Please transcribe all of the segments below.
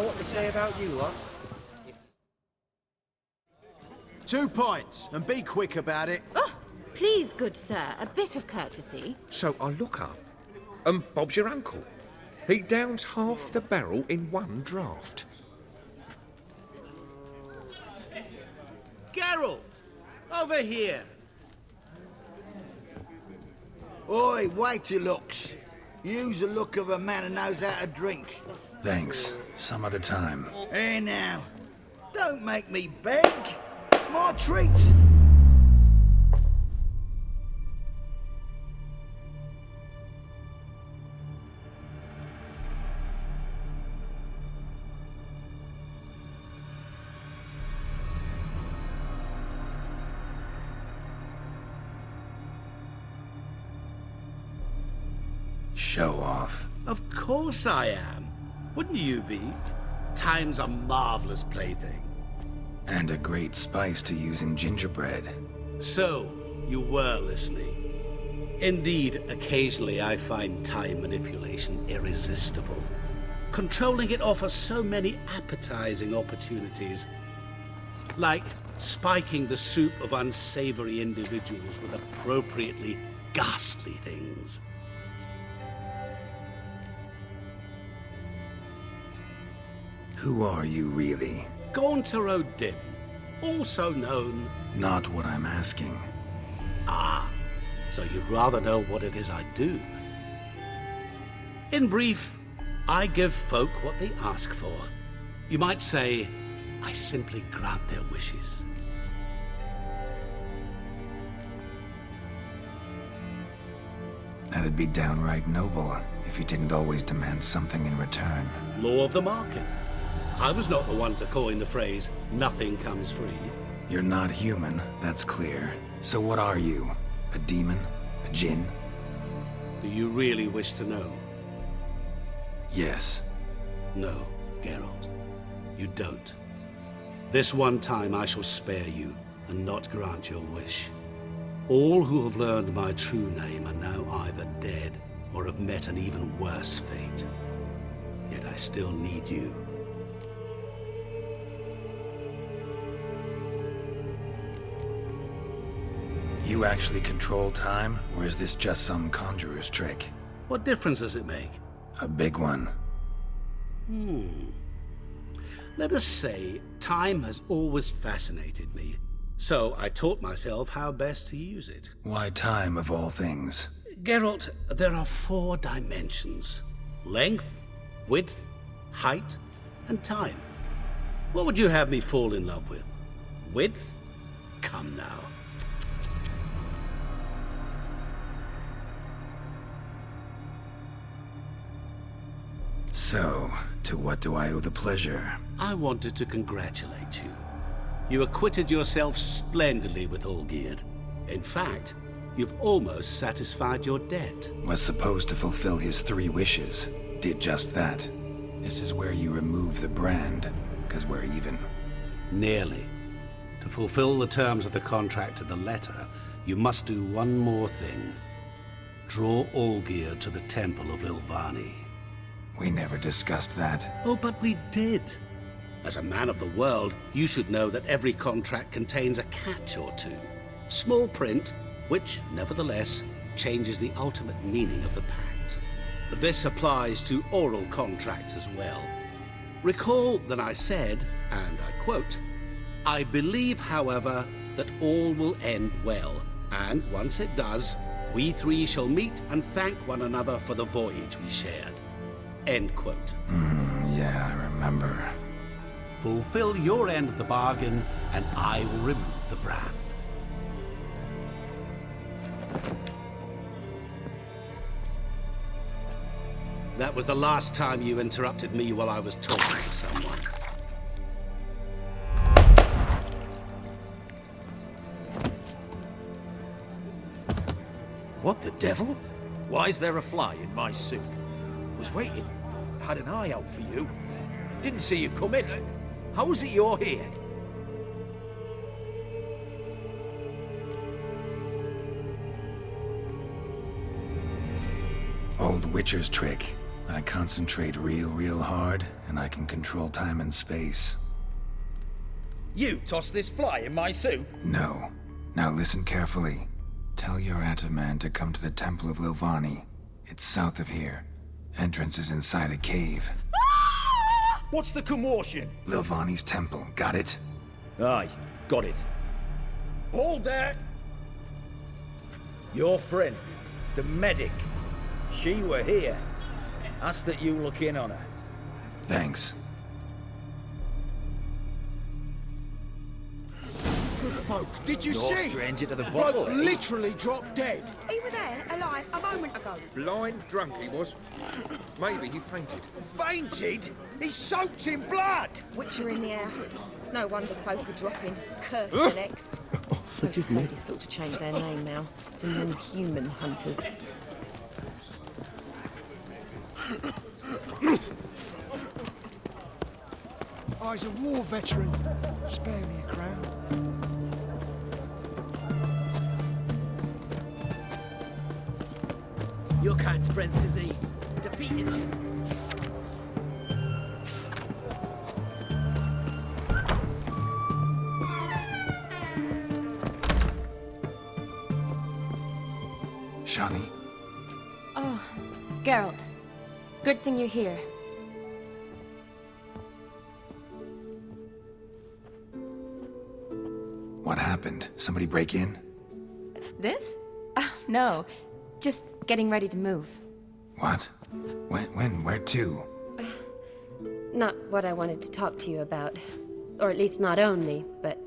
what they say about you lot? 2 points, and be quick about it. Oh, please, good sir, a bit of courtesy. So I look up, and Bob's your uncle. He downs half the barrel in one draught. Geralt! Over here! Oi, wait your looks. Use the look of a man who knows how to drink. Thanks. Some other time. Here now. Don't make me beg. More treats. Show off. Of course I am. Wouldn't you be? Time's a marvelous plaything. And a great spice to use in gingerbread. So, you were listening. Indeed, occasionally I find time manipulation irresistible. Controlling it offers so many appetizing opportunities. Like spiking the soup of unsavory individuals with appropriately ghastly things. Who are you, really? Gauntir Odim, also known... Not what I'm asking. Ah, so you'd rather know what it is I do. In brief, I give folk what they ask for. You might say, I simply grant their wishes. That'd be downright noble if you didn't always demand something in return. Law of the market. I was not the one to coin the phrase, nothing comes free. You're not human, that's clear. So what are you? A demon? A djinn? Do you really wish to know? Yes. No, Geralt. You don't. This one time I shall spare you and not grant your wish. All who have learned my true name are now either dead or have met an even worse fate. Yet I still need you. You actually control time, or is this just some conjurer's trick? What difference does it make? A big one. Let us say, time has always fascinated me. So I taught myself how best to use it. Why time, of all things? Geralt, there are 4 dimensions. Length, width, height, and time. What would you have me fall in love with? Width? Come now. So, to what do I owe the pleasure? I wanted to congratulate you. You acquitted yourself splendidly with Olgierd. In fact, you've almost satisfied your debt. Was supposed to fulfill his 3 wishes. Did just that. This is where you remove the brand, 'cause we're even. Nearly. To fulfill the terms of the contract to the letter, you must do one more thing. Draw Olgierd to the Temple of Ilvani. We never discussed that. Oh, but we did. As a man of the world, you should know that every contract contains a catch or two. Small print, which, nevertheless, changes the ultimate meaning of the pact. This applies to oral contracts as well. Recall that I said, and I quote, "I believe, however, that all will end well, and once it does, we 3 shall meet and thank one another for the voyage we shared." End quote. Yeah, I remember. Fulfill your end of the bargain, and I will remove the brand. That was the last time you interrupted me while I was talking to someone. What the devil? Why is there a fly in my soup? Was waiting. Had an eye out for you. Didn't see you come in. How is it you're here? Old Witcher's trick. I concentrate real hard, and I can control time and space. You tossed this fly in my soup? No. Now listen carefully. Tell your Ataman to come to the Temple of Lilvani. It's south of here. Entrance is inside a cave. What's the commotion? Lilvani's temple, got it? Aye, got it. Hold there! Your friend, the medic, she were here. Ask that you look in on her. Thanks. Good folk, did you No see? stranger to the Bloke bottle, eh? literally dropped dead. He was there, alive, a moment ago. Blind drunk he was. Maybe he fainted. Fainted? He's soaked in blood. Witcher in the house. No wonder folk are dropping. Cursed the next. Those sadists ought to change their name now to non-human hunters. I's a war veteran. Spare me a crown. Your kind spreads disease. Defeated. Shani? Oh, Geralt. Good thing you're here. What happened? Somebody break in? This? No. Just getting ready to move. What? When? Where to? Not what I wanted to talk to you about. Or at least not only, but...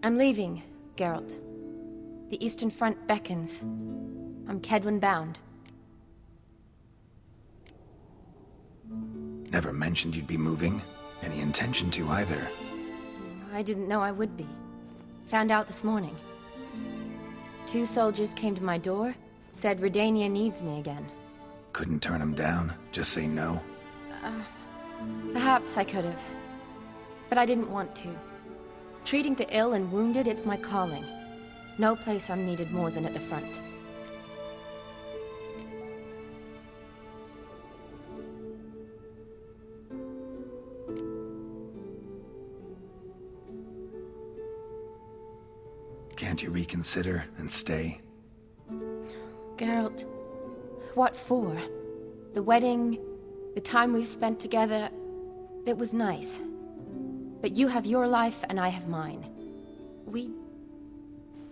I'm leaving, Geralt. The Eastern Front beckons. I'm Kedwin bound. Never mentioned you'd be moving. Any intention to either. I didn't know I would be. Found out this morning. 2 soldiers came to my door, said Redania needs me again. Couldn't turn him down? Just say no? Perhaps I could have. But I didn't want to. Treating the ill and wounded, it's my calling. No place I'm needed more than at the front. Can't you reconsider and stay? Geralt, what for? The wedding, the time we've spent together, it was nice. But you have your life and I have mine.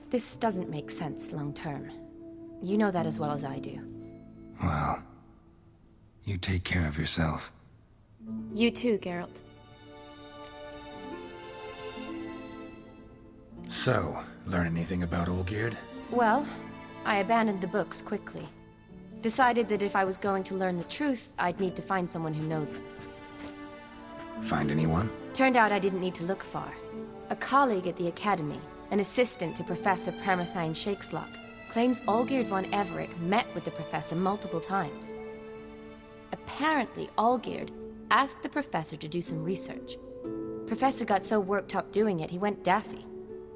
This doesn't make sense long term. You know that as well as I do. Well, you take care of yourself. You too, Geralt. So, learn anything about Olgierd? Well, I abandoned the books quickly. Decided that if I was going to learn the truth, I'd need to find someone who knows it. Find anyone? Turned out I didn't need to look far. A colleague at the Academy, an assistant to Professor Permathine Shakeslock, claims Olgierd von Everec met with the professor multiple times. Apparently, Olgierd asked the professor to do some research. Professor got so worked up doing it, he went daffy.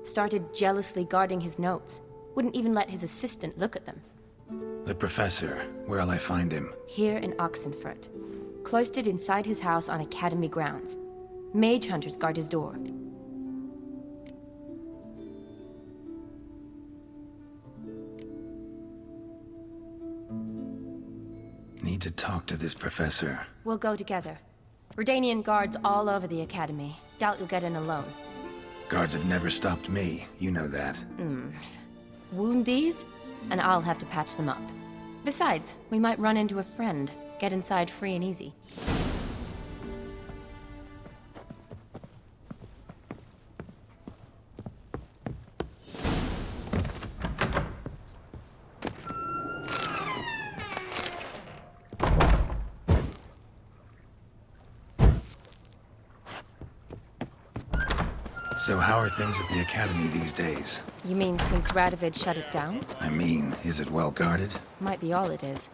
Started jealously guarding his notes. Wouldn't even let his assistant look at them. The professor. Where'll I find him? Here in Oxenfurt. Cloistered inside his house on Academy grounds. Mage hunters guard his door. Need to talk to this professor. We'll go together. Redanian guards all over the Academy. Doubt you'll get in alone. Guards have never stopped me. You know that. Wound these, and I'll have to patch them up. Besides, we might run into a friend. Get inside free and easy. So how are things at the Academy these days? You mean since Radovid shut it down? I mean, is it well guarded? Might be all it is.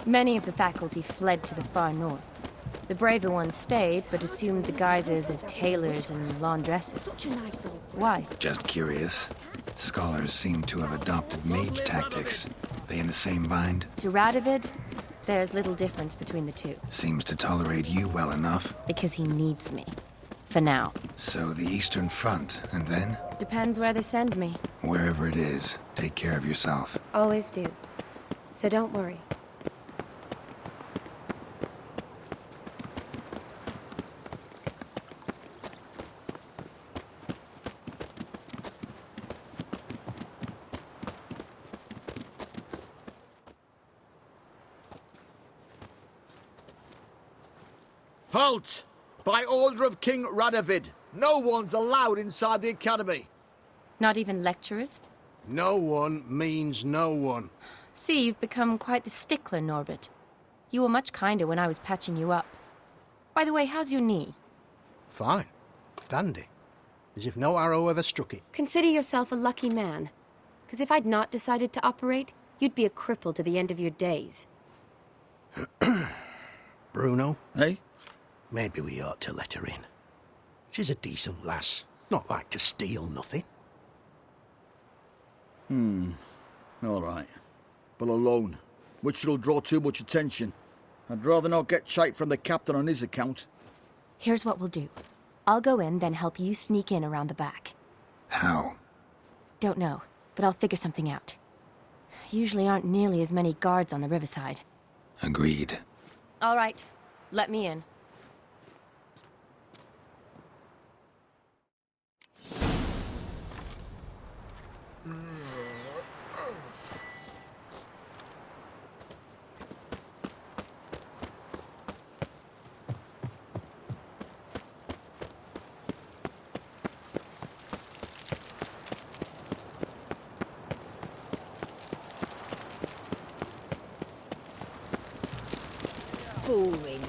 Many of the faculty fled to the far north. The braver ones stayed, but assumed the guises of tailors and laundresses. Such a nice old... Why? Just curious. Scholars seem to have adopted mage tactics. They in the same bind? To Radovid, there's little difference between the two. Seems to tolerate you well enough. Because he needs me. For now. So the Eastern Front, and then? Depends where they send me. Wherever it is, take care of yourself. Always do. So don't worry. Halt! By order of King Radovid, no one's allowed inside the academy. Not even lecturers? No one means no one. See, you've become quite the stickler, Norbert. You were much kinder when I was patching you up. By the way, how's your knee? Fine. Dandy. As if no arrow ever struck it. Consider yourself a lucky man. Because if I'd not decided to operate, you'd be a cripple to the end of your days. Bruno? Eh? Maybe we ought to let her in. She's a decent lass. Not like to steal nothing. All right. But alone, which will draw too much attention. I'd rather not get shite from the captain on his account. Here's what we'll do. I'll go in, then help you sneak in around the back. How? Don't know, but I'll figure something out. Usually aren't nearly as many guards on the riverside. Agreed. All right, let me in. Boring.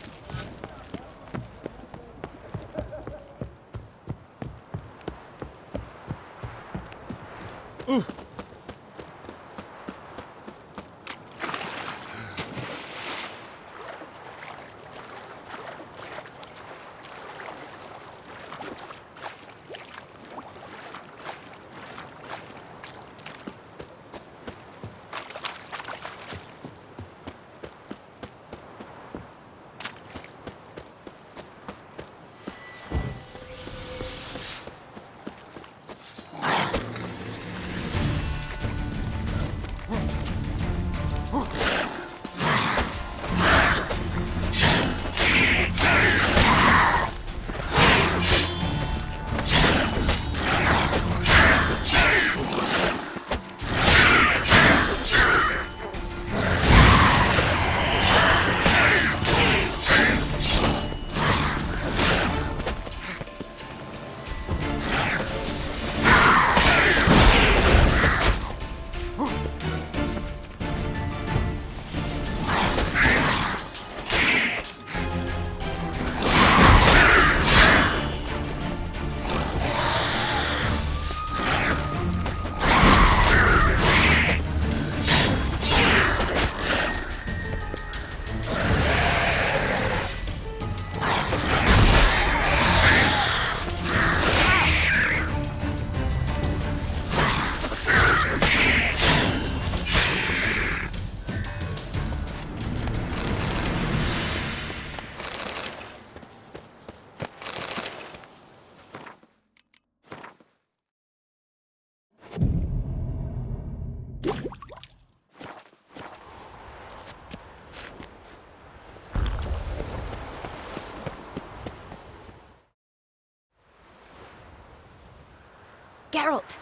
Geralt!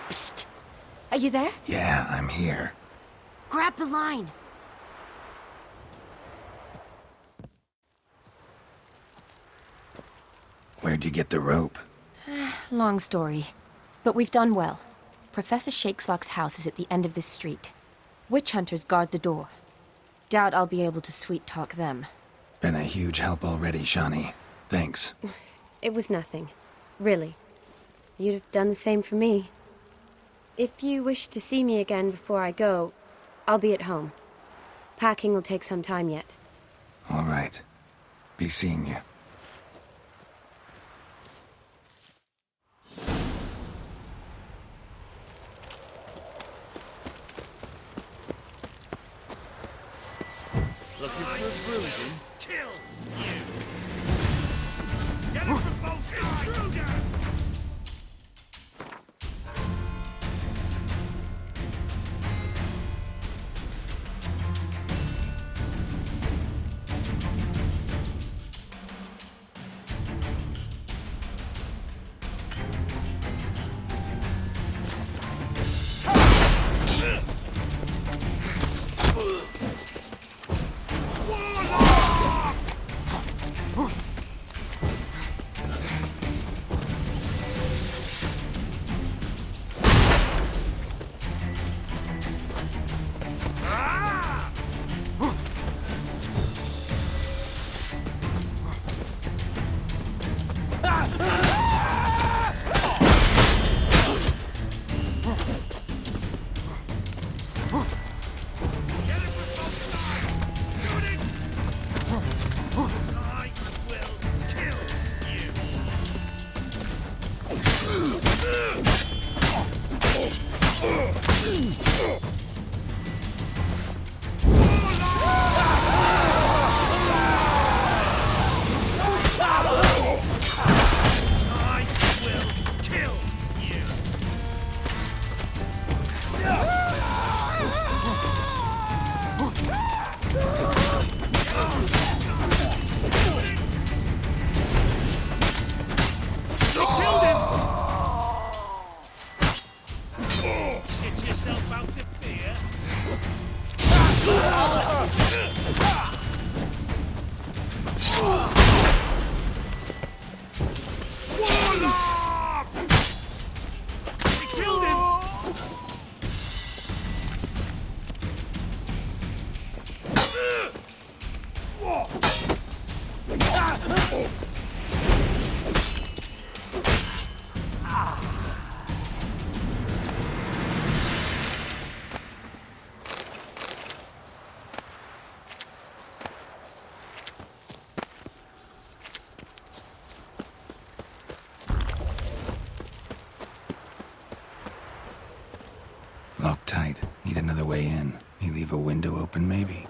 Psst! Are you there? Yeah, I'm here. Grab the line! Where'd you get the rope? Long story. But we've done well. Professor Shakeslock's house is at the end of this street. Witch hunters guard the door. Doubt I'll be able to sweet-talk them. Been a huge help already, Shani. Thanks. It was nothing. Really. You'd have done the same for me. If you wish to see me again before I go, I'll be at home. Packing will take some time yet. All right. Be seeing you. Looking for a bruising? Kill you! Get him from both sides! Intruder! Locked tight. Need another way in. You leave a window open, maybe?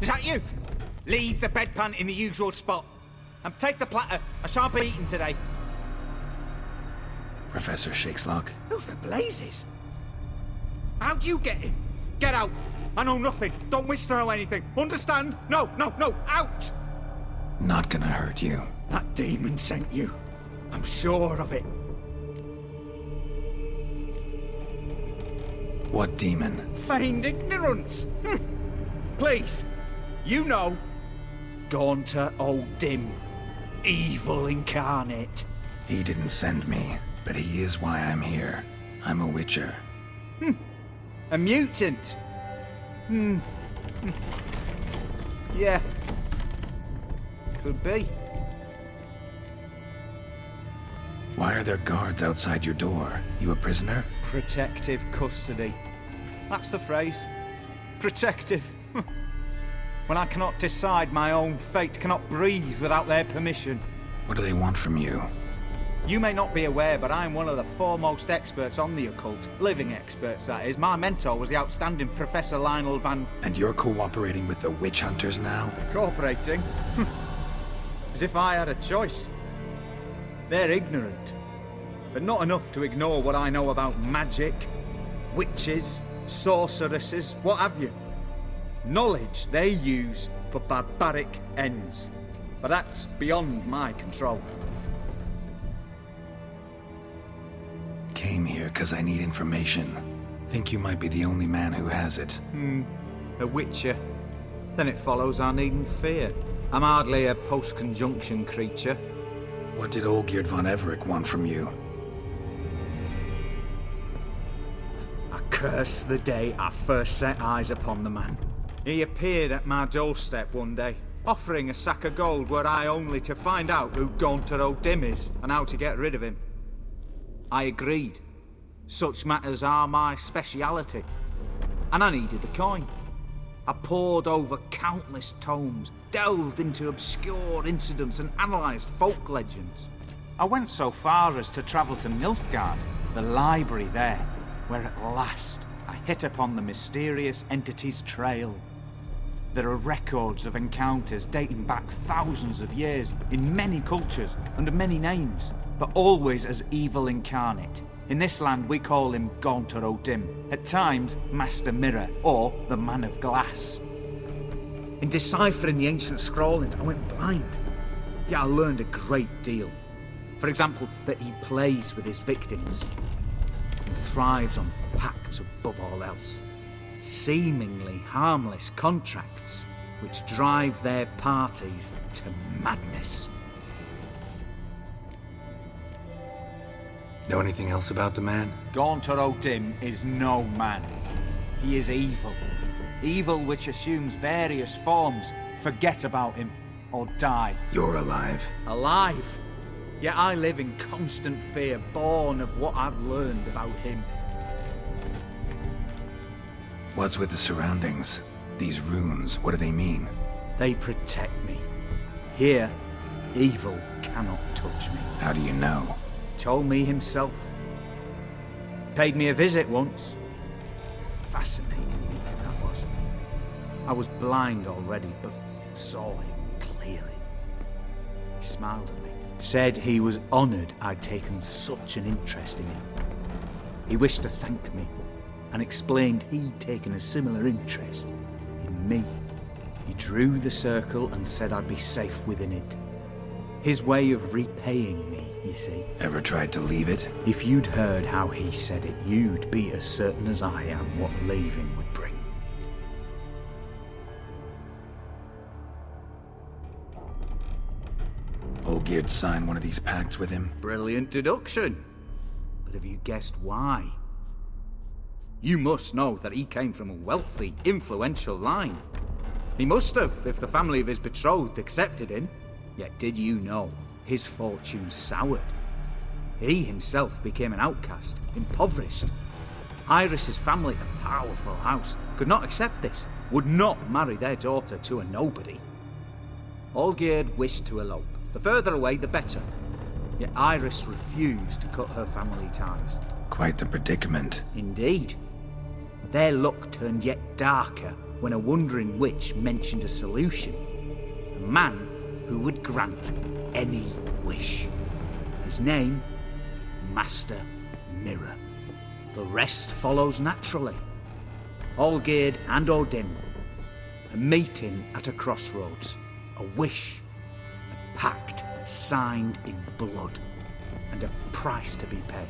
Is that you? Leave the bedpan in the usual spot. And take the platter. I shan't be eating today. Professor Shakeslock? Who the blazes? How'd you get in? Get out! I know nothing. Don't wish to know anything. Understand? No, no, no, out! Not gonna hurt you. That demon sent you. I'm sure of it. What demon? Feigned ignorance. Please, you know. Gauntir Odim. Evil incarnate. He didn't send me, but he is why I'm here. I'm a witcher. A mutant. Yeah. Could be. Why are there guards outside your door? You a prisoner? Protective custody. That's the phrase. Protective. When I cannot decide my own fate, cannot breathe without their permission. What do they want from you? You may not be aware, but I'm one of the foremost experts on the occult. Living experts, that is. My mentor was the outstanding Professor Lionel Van... And you're cooperating with the witch hunters now? Cooperating? As if I had a choice. They're ignorant, but not enough to ignore what I know about magic, witches, sorceresses, what have you. Knowledge they use for barbaric ends. But that's beyond my control. Came here because I need information. Think you might be the only man who has it. A witcher. Then it follows I needn't fear. I'm hardly a post-conjunction creature. What did Olgierd von Everec want from you? I curse the day I first set eyes upon the man. He appeared at my doorstep one day, offering a sack of gold were I only to find out who Gauntir Odim is and how to get rid of him. I agreed. Such matters are my speciality. And I needed the coin. I pored over countless tomes, delved into obscure incidents and analysed folk legends. I went so far as to travel to Nilfgaard, the library there, where at last I hit upon the mysterious entity's trail. There are records of encounters dating back thousands of years in many cultures under many names, but always as evil incarnate. In this land we call him Gauntir Odim, at times Master Mirror or the Man of Glass. In deciphering the ancient scrawlings I went blind, yet I learned a great deal. For example, that he plays with his victims and thrives on pacts above all else. Seemingly harmless contracts which drive their parties to madness. Know anything else about the man? Gauntir Odim is no man. He is evil. Evil which assumes various forms. Forget about him, or die. You're alive. Alive? Yet I live in constant fear, born of what I've learned about him. What's with the surroundings? These runes, what do they mean? They protect me. Here, evil cannot touch me. How do you know? Told me himself. Paid me a visit once. Fascinating meeting that was. I was blind already, but saw him clearly. He smiled at me. Said he was honoured I'd taken such an interest in him. He wished to thank me, and explained he'd taken a similar interest in me. He drew the circle and said I'd be safe within it. His way of repaying me, you see. Ever tried to leave it? If you'd heard how he said it, you'd be as certain as I am what leaving would bring. Olgierd signed one of these pacts with him? Brilliant deduction. But have you guessed why? You must know that he came from a wealthy, influential line. He must have, if the family of his betrothed accepted him. Yet did you know his fortune soured? He himself became an outcast, impoverished. Iris's family, a powerful house, could not accept this, would not marry their daughter to a nobody. Olgierd wished to elope. The further away, the better. Yet Iris refused to cut her family ties. Quite the predicament. Indeed. Their luck turned yet darker when a wandering witch mentioned a solution. A man who would grant any wish. His name, Master Mirror. The rest follows naturally. Olgierd and Odim. A meeting at a crossroads. A wish. A pact signed in blood. And a price to be paid.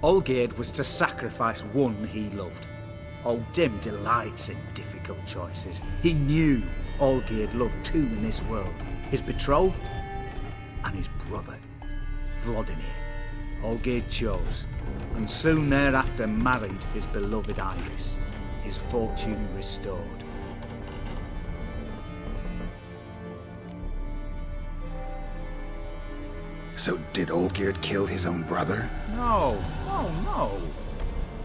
Olgierd was to sacrifice one he loved. Odim delights in difficult choices. He knew Olgierd loved two in this world. His betrothed and his brother, Vladimir. Olgierd chose, and soon thereafter married his beloved Iris, his fortune restored. So did Olgierd kill his own brother? No.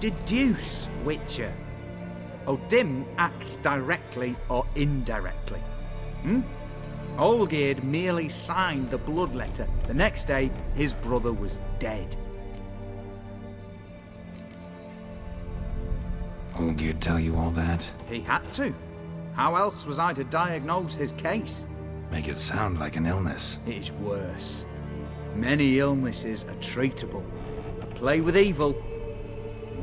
Deduce, Witcher. Odim acts directly or indirectly. Olgierd merely signed the blood letter. The next day, his brother was dead. Olgierd tell you all that? He had to. How else was I to diagnose his case? Make it sound like an illness. It is worse. Many illnesses are treatable. But play with evil,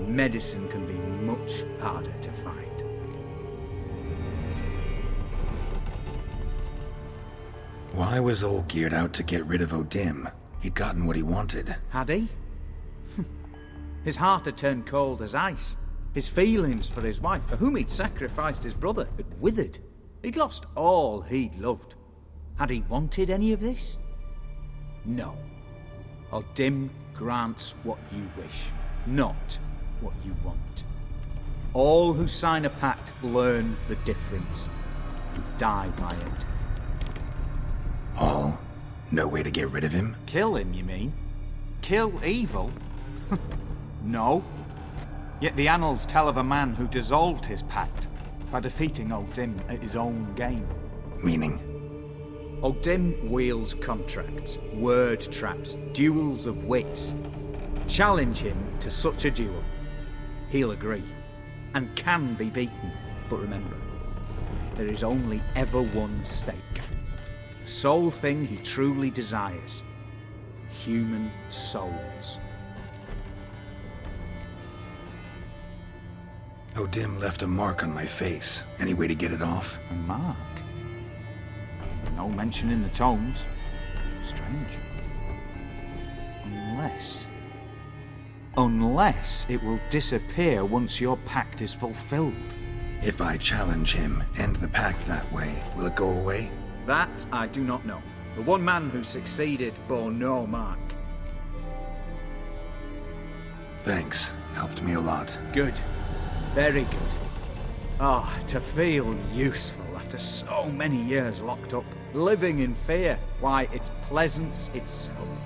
medicine can be much harder to find. Why was Olgierd out to get rid of Odim? He'd gotten what he wanted. Had he? His heart had turned cold as ice. His feelings for his wife, for whom he'd sacrificed his brother, had withered. He'd lost all he'd loved. Had he wanted any of this? No. Odim grants what you wish, not what you want. All who sign a pact learn the difference and die by it. All? No way to get rid of him? Kill him, you mean? Kill evil? No. Yet the annals tell of a man who dissolved his pact by defeating Odim at his own game. Meaning? Odim wields contracts, word traps, duels of wits. Challenge him to such a duel. He'll agree, and can be beaten. But remember, there is only ever one stake. The sole thing he truly desires. Human souls. Odim left a mark on my face. Any way to get it off? A mark? No mention in the tomes. Strange. Unless it will disappear once your pact is fulfilled. If I challenge him, end the pact that way, will it go away? That I do not know. The one man who succeeded bore no mark. Thanks. Helped me a lot. Good. Very good. Oh, to feel useful after so many years locked up, living in fear. Why, it's pleasance itself.